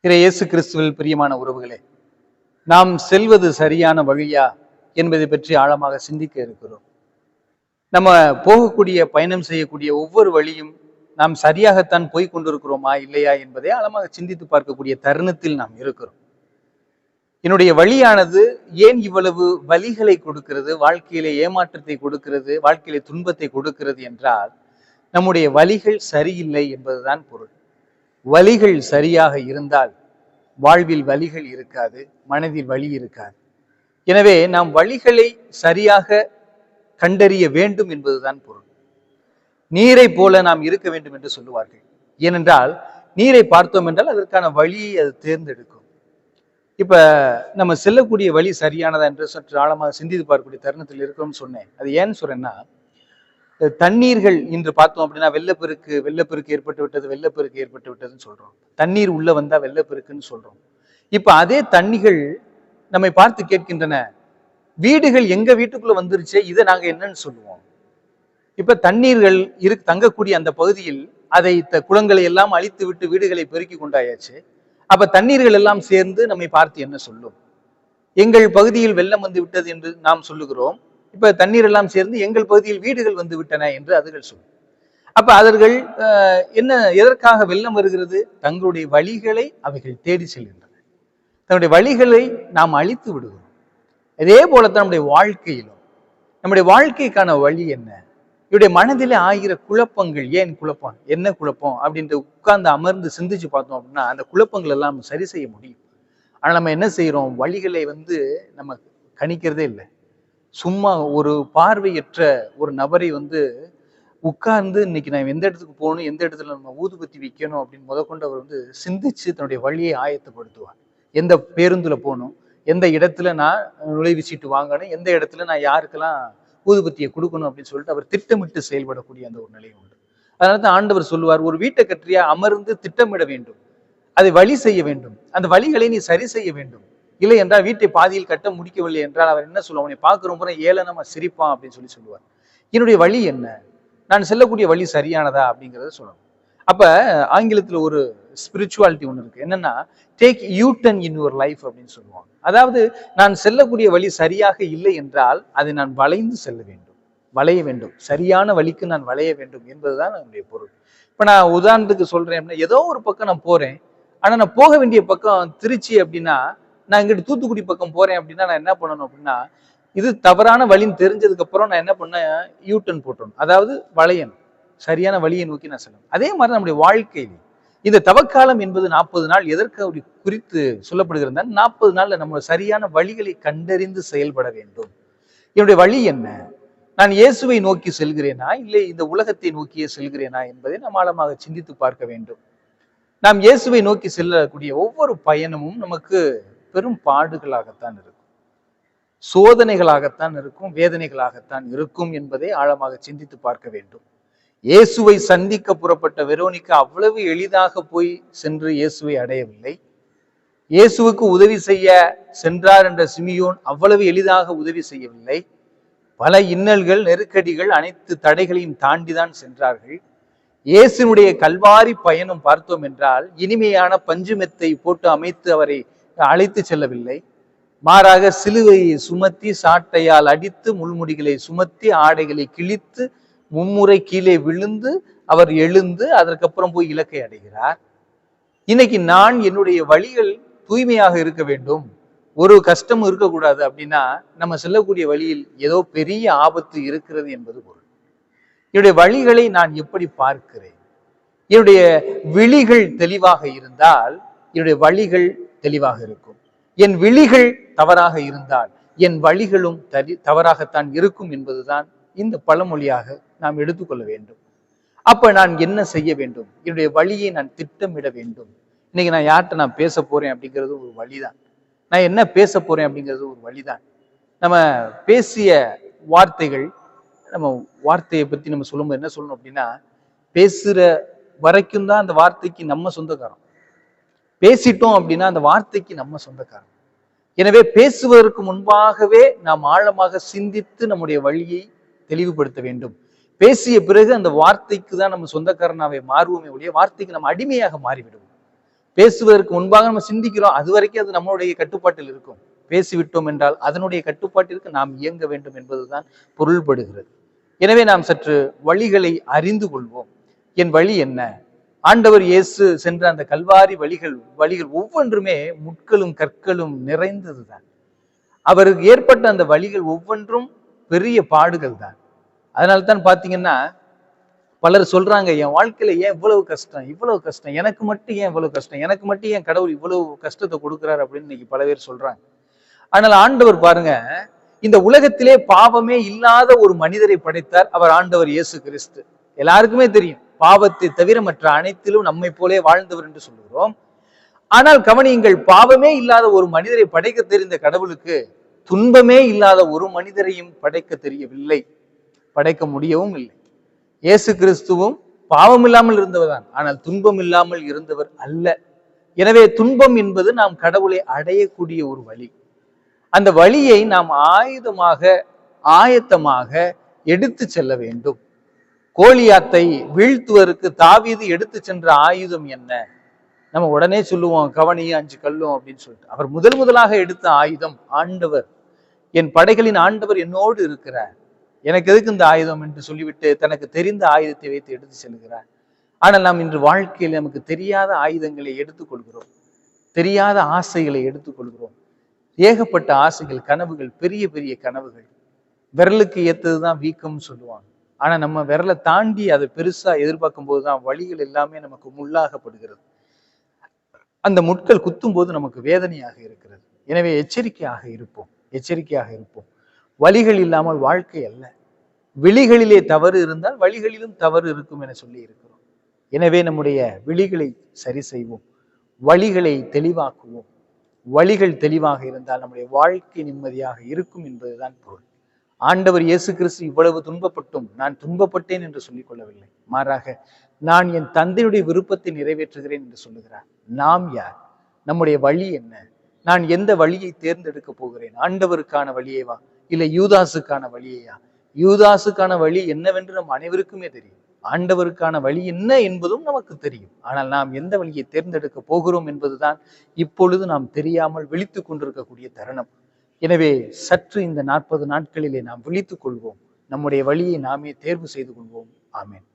இயேசு கிறிஸ்துவில் பிரியமான உறவுகளே, நாம் செல்வது சரியான வழியா என்பதை பற்றி ஆழமாக சிந்திக்க இருக்கிறோம். நம்ம போகக்கூடிய பயணம் செய்யக்கூடிய ஒவ்வொரு வழியும் நாம் சரியாகத்தான் போய் கொண்டிருக்கிறோமா இல்லையா என்பதை ஆழமாக சிந்தித்து பார்க்கக்கூடிய தருணத்தில் நாம் இருக்கிறோம். என்னுடைய வழியானது ஏன் இவ்வளவு வலிகளை கொடுக்கிறது, வாழ்க்கையிலே ஏமாற்றத்தை கொடுக்கிறது, வாழ்க்கையிலே துன்பத்தை கொடுக்கிறது என்றால் நம்முடைய வழிகள் சரியில்லை என்பதுதான் பொருள். வழிகள் சரியாக இருந்தால் வாழ்வில் வழிகள் இருக்காது, மனதில் வலி இருக்காது. எனவே நாம் வழிகளை சரியாக கண்டறிய வேண்டும் என்பதுதான் பொருள். நீரை போல நாம் இருக்க வேண்டும் என்று சொல்லுவார்கள். ஏனென்றால் நீரை பார்த்தோம் என்றால் அதற்கான வழியை அது தேர்ந்தெடுக்கும். இப்ப நம்ம செல்லக்கூடிய வழி சரியானதா என்று சற்று ஆழமாக சிந்தித்து பார்க்கக்கூடிய தருணத்தில் இருக்கணும்னு சொன்னேன். அது ஏன்னு சொல்றேன்னா, தண்ணீர்கள் இன்று பார்த்தோம் அப்படின்னா வெள்ளப்பெருக்கு ஏற்பட்டு விட்டதுன்னு சொல்றோம். தண்ணீர் உள்ள வந்தா வெள்ளப்பெருக்குன்னு சொல்றோம். இப்ப அதே தண்ணிகள் நம்மை பார்த்து கேட்கின்றன, வீடுகள் எங்க வீட்டுக்குள்ள வந்துருச்சு, இதை நாங்க என்னன்னு சொல்லுவோம். இப்ப தண்ணீர்கள் தங்கக்கூடிய அந்த பகுதியில் அதை குளங்களை எல்லாம் அழித்து விட்டு வீடுகளை பெருக்கி கொண்டாயாச்சு. அப்ப தண்ணீர்கள் எல்லாம் சேர்ந்து நம்மை பார்த்து என்ன சொல்லும்? எங்கள் பகுதியில் வெள்ளம் வந்து விட்டது என்று நாம் சொல்லுகிறோம். இப்ப தண்ணீர் எல்லாம் சேர்ந்து எங்கள் பகுதியில் வீடுகள் வந்து விட்டன என்று அதுகள் சொல்லும். அப்ப அவர்கள் என்ன, எதற்காக வெள்ளம் வருகிறது? தங்களுடைய வழிகளை அவைகள் தேடி செல்கின்றன. தன்னுடைய வழிகளை நாம் அழித்து விடுகிறோம். இதே போலத்தான் நம்முடைய வாழ்க்கையிலும், நம்முடைய வாழ்க்கைக்கான வழி என்ன? இவருடைய மனதிலே ஆகிற குழப்பங்கள். ஏன் குழப்பம், என்ன குழப்பம் அப்படின்ட்டு உட்கார்ந்து அமர்ந்து சிந்திச்சு பார்த்தோம் அப்படின்னா அந்த குழப்பங்கள் எல்லாம் சரி செய்ய முடியும். ஆனா நம்ம என்ன செய்யறோம்? வழிகளை நம்ம கணிக்கிறதே இல்லை. சும்மா ஒரு பார்வையற்ற ஒரு நபரை உட்கார்ந்து இன்னைக்கு நான் எந்த இடத்துக்கு போகணும், எந்த இடத்துல நம்ம ஊதுபத்தி வைக்கணும் அப்படின்னு முதற்கொண்டு அவர் சிந்திச்சு தன்னுடைய வழியை ஆயத்தப்படுத்துவார். எந்த பேருந்துல போகணும், எந்த இடத்துல நான் நுழைவு சீட்டு வாங்கணும், எந்த இடத்துல நான் யாருக்கெல்லாம் ஊதுபத்தியை கொடுக்கணும் அப்படின்னு சொல்லிட்டு அவர் திட்டமிட்டு செயல்படக்கூடிய அந்த ஒரு நிலை உண்டு. அதனாலதான் ஆண்டவர் சொல்லுவார், ஒரு வீட்டை கற்றியா அமர்ந்து திட்டமிட வேண்டும், அதை வழி செய்ய வேண்டும், அந்த வழிகளை நீ சரி செய்ய வேண்டும். இல்லை என்றால் வீட்டை பாதியில் கட்ட முடிக்கவில்லை என்றால் அவர் என்ன சொல்லுவார்? அவனை பார்க்கிற முறை ஏளனமா சிரிப்பான் அப்படின்னு சொல்லுவார். என்னுடைய வழி என்ன, நான் செல்லக்கூடிய வழி சரியானதா அப்படிங்கிறத சொல்லணும். அப்ப ஆங்கிலத்துல ஒரு ஸ்பிரிச்சுவாலிட்டி ஒண்ணு இருக்கு. என்னன்னா, take you turn in your life அப்படின்னு சொல்லுவாங்க. அதாவது நான் செல்லக்கூடிய வழி சரியாக இல்லை என்றால் அதை நான் வளைந்து செல்ல வேண்டும், வளைய வேண்டும், சரியான வழிக்கு நான் வளைய வேண்டும் என்பதுதான் என்னுடைய பொருள். இப்ப நான் உதாரணத்துக்கு சொல்றேன் அப்படின்னா, ஏதோ ஒரு பக்கம் நான் போறேன், ஆனா நான் போக வேண்டிய பக்கம் திருச்சி அப்படின்னா, நான் இங்கிட்டு தூத்துக்குடி பக்கம் போறேன் அப்படின்னா நான் என்ன பண்ணணும் அப்படின்னா, இது தவறான வழின்னு தெரிஞ்சதுக்கு அப்புறம் நான் என்ன பண்ணேன், யூ டர்ன் போட்டணும். அதாவது வளையன், சரியான வழியை நோக்கி நான் செல்லணும். அதே மாதிரி நம்முடைய வாழ்க்கையில் இந்த தவக்காலம் என்பது 40 நாள் எதற்கு அப்படி குறித்து சொல்லப்படுகிறது? 40 நாள்ல நம்ம சரியான வழிகளை கண்டறிந்து செயல்பட வேண்டும். என்னுடைய வழி என்ன? நான் இயேசுவை நோக்கி செல்கிறேனா இல்லை இந்த உலகத்தை நோக்கியே செல்கிறேனா என்பதை நாம் ஆழமாக சிந்தித்து பார்க்க வேண்டும். நாம் இயேசுவை நோக்கி செல்லக்கூடிய ஒவ்வொரு பயணமும் நமக்கு பெரும் பாடுகளாகத்தான் இருக்கும், சோதனைகளாகத்தான் இருக்கும், வேதனைகளாகத்தான் இருக்கும் என்பதை ஆழமாக சிந்தித்து பார்க்க வேண்டும். இயேசுவை சந்திக்க புறப்பட்ட வெரோனிகா அவ்வளவு எளிதாக போய் சென்று இயேசுவை அடையவில்லை. இயேசுவுக்கு உதவி செய்ய சென்றார் என்ற சிமியோன் அவ்வளவு எளிதாக உதவி செய்யவில்லை. பல இன்னல்கள், நெருக்கடிகள், அனைத்து தடைகளையும் தாண்டிதான் சென்றார்கள். இயேசுனுடைய கல்வாரி பயணம் பார்த்தோம் என்றால் இனிமையான பஞ்சுமெத்தை போட்டு அமைத்து அவரை அழைத்து செல்லவில்லை. மாறாக சிலுவையை சுமத்தி, சாட்டையால் அடித்து, முள்முடிகளை சுமத்தி, ஆடைகளை கிழித்து, மும்முறை கீழே விழுந்து அவர் எழுந்து அதற்கப்புறம் போய் இலக்கை அடைகிறார். இன்னைக்கு நான் என்னுடைய வழிகள் தூய்மையாக இருக்க வேண்டும், ஒரு கஷ்டமும் இருக்கக்கூடாது அப்படின்னா நம்ம செல்லக்கூடிய வழியில் ஏதோ பெரிய ஆபத்து இருக்கிறது என்பது பொருள். என்னுடைய வழிகளை நான் எப்படி பார்க்கிறேன்? என்னுடைய விழிகள் தெளிவாக இருந்தால் என்னுடைய வழிகள் தெளிவாக இருக்கும். என் விழிகள் தவறாக இருந்தால் என் வழிகளும் தவறாகத்தான் இருக்கும் என்பதுதான் இந்த பழமொழியாக நாம் எடுத்துக்கொள்ள வேண்டும். அப்ப நான் என்ன செய்ய வேண்டும்? என்னுடைய வழியை நான் திட்டமிட வேண்டும். இன்னைக்கு நான் யார்கிட்ட நான் பேச போறேன் அப்படிங்கிறது ஒரு வழிதான். நான் என்ன பேச போறேன் அப்படிங்கிறது ஒரு வழிதான். நம்ம பேசிய வார்த்தைகள், நம்ம வார்த்தையை பத்தி நம்ம சொல்லும்போது என்ன சொல்லணும் அப்படின்னா, பேசுற வரைக்கும் தான் அந்த வார்த்தைக்கு நம்ம சொந்தக்காரன், பேசிட்டோம் அப்படின்னா அந்த வார்த்தைக்கு நம்ம சொந்தக்காரன். எனவே பேசுவதற்கு முன்பாகவே நாம் ஆழமாக சிந்தித்து நம்முடைய வழியை தெளிவுபடுத்த வேண்டும். பேசிய பிறகு அந்த வார்த்தைக்கு தான் நம்ம சொந்தக்காரனாவே மாறுவோமே ஒழிய வார்த்தைக்கு நம்ம அடிமையாக மாறிவிடுவோம். பேசுவதற்கு முன்பாக நம்ம சிந்திக்கிறோம், அது வரைக்கும் அது நம்மளுடைய கட்டுப்பாட்டில் இருக்கும். பேசிவிட்டோம் என்றால் அதனுடைய கட்டுப்பாட்டிற்கு நாம் இயங்க வேண்டும் என்பதுதான் பொருள்படுகிறது. எனவே நாம் சற்று வழிகளை அறிந்து கொள்வோம். என் வழி என்ன? ஆண்டவர் இயேசு சென்ற அந்த கல்வாரி வழிகள் ஒவ்வொன்றுமே முட்களும் கற்களும் நிறைந்ததுதான். அவருக்கு ஏற்பட்ட அந்த வழிகள் ஒவ்வொன்றும் பெரிய பாடுகள் தான். அதனால்தான் பாத்தீங்கன்னா பலர் சொல்றாங்க, என் வாழ்க்கையில ஏன் இவ்வளவு கஷ்டம், இவ்வளவு கஷ்டம், எனக்கு மட்டும் ஏன் இவ்வளவு கஷ்டம், எனக்கு மட்டும் ஏன் கடவுள் இவ்வளவு கஷ்டத்தை கொடுக்கிறார் அப்படின்னு இன்னைக்கு பல பேர் சொல்றாங்க. ஆனால் ஆண்டவர் பாருங்க, இந்த உலகத்திலே பாவமே இல்லாத ஒரு மனிதரை படைத்தார். அவர் ஆண்டவர் இயேசு கிறிஸ்து. எல்லாருக்குமே தெரியும், பாவத்தை தவிர மற்ற அனைத்திலும் நம்மை போலே வாழ்ந்தவர் என்று சொல்லுகிறோம். ஆனால் கவனியுங்கள், பாவமே இல்லாத ஒரு மனிதரை படைக்க தெரிந்த கடவுளுக்கு துன்பமே இல்லாத ஒரு மனிதரையும் படைக்க தெரியவில்லை, படைக்க முடியவும் இல்லை. இயேசு கிறிஸ்துவும் பாவம் இல்லாமல் இருந்தவர் தான், ஆனால் துன்பம் இல்லாமல் இருந்தவர் அல்ல. எனவே துன்பம் என்பது நாம் கடவுளை அடையக்கூடிய ஒரு வழி. அந்த வழியை நாம் ஆயத்தமாக எடுத்து செல்ல வேண்டும். கோலியாத்தை வீழ்த்துவதற்கு தாவீது எடுத்து சென்ற ஆயுதம் என்ன? நம்ம உடனே சொல்லுவோம், கவனியும் 5 கல்லும் அப்படின்னு சொல்லிட்டு. அவர் முதலாக எடுத்த ஆயுதம் ஆண்டவர். என் படைகளின் ஆண்டவர் என்னோடு இருக்கிறார், எனக்கு எதுக்கு இந்த ஆயுதம் என்று சொல்லிவிட்டு தனக்கு தெரிந்த ஆயுதத்தை வைத்து எடுத்து செல்கிறார். ஆனால் நாம் இன்று வாழ்க்கையில் நமக்கு தெரியாத ஆயுதங்களை எடுத்துக்கொள்கிறோம், தெரியாத ஆசைகளை எடுத்துக்கொள்கிறோம். ஏகப்பட்ட ஆசைகள், கனவுகள், பெரிய பெரிய கனவுகள். விரலுக்கு ஏத்ததுதான் வீக்கம்னு சொல்லுவாங்க. ஆனா நம்ம விரலை தாண்டி அதை பெருசா எதிர்பார்க்கும் போதுதான் வலிகள் எல்லாமே நமக்கு முள்ளாகப்படுகிறது. அந்த முட்கள் குத்தும் போது நமக்கு வேதனையாக இருக்கிறது. எனவே எச்சரிக்கையாக இருப்போம். வலிகள் இல்லாமல் வாழ்க்கை அல்ல. விழிகளிலே தவறு இருந்தால் வழிகளிலும் தவறு இருக்கும் என சொல்லி இருக்கிறோம். எனவே நம்முடைய விழிகளை சரி செய்வோம், வழிகளை தெளிவாக்குவோம். வழிகள் தெளிவாக இருந்தால் நம்முடைய வாழ்க்கை நிம்மதியாக இருக்கும் என்பதுதான் பொருள். ஆண்டவர் இயேசு கிறிஸ்து இவ்வளவு துன்பப்பட்டும் நான் துன்பப்பட்டேன் என்று சொல்லிக் கொள்ளவில்லை. மாறாக நான் என் தந்தையுடைய விருப்பத்தை நிறைவேற்றுகிறேன் என்று சொல்லுகிறார். நாம் யார்? நம்முடைய வழி என்ன? நான் எந்த வழியை தேர்ந்தெடுக்க போகிறேன்? ஆண்டவருக்கான வழியேவா, இல்லை யூதாசுக்கான வழியையா? யூதாசுக்கான வழி என்னவென்று நம் அனைவருக்குமே தெரியும். ஆண்டவருக்கான வழி என்ன என்பதும் நமக்கு தெரியும். ஆனால் நாம் எந்த வழியை தேர்ந்தெடுக்க போகிறோம் என்பதுதான் இப்பொழுது நாம் தெரியாமல் விழித்துக் கொண்டிருக்கக்கூடிய தருணம். எனவே சற்று இந்த 40 நாட்களிலே நாம் விழித்துக் கொள்வோம், நம்முடைய வழியை நாமே தேர்வு செய்து கொள்வோம். ஆமென்.